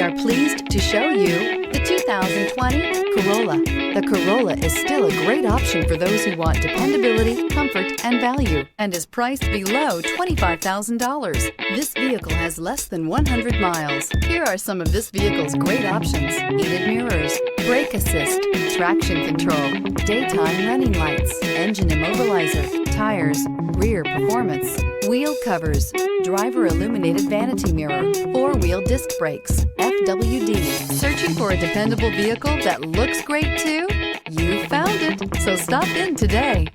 are pleased to show you the 2020 Corolla. The Corolla is still a great option for those who want dependability, comfort, and value, and is priced below $25,000. This vehicle has less than 100 miles. Here are some of this vehicle's great options: heated mirrors, brake assist, traction control, daytime running lights, engine immobilizer, tires, rear performance, wheel covers, driver illuminated vanity mirror, four-wheel disc brakes, FWD. Searching for a dependable vehicle that looks great too? You found it, so stop in today.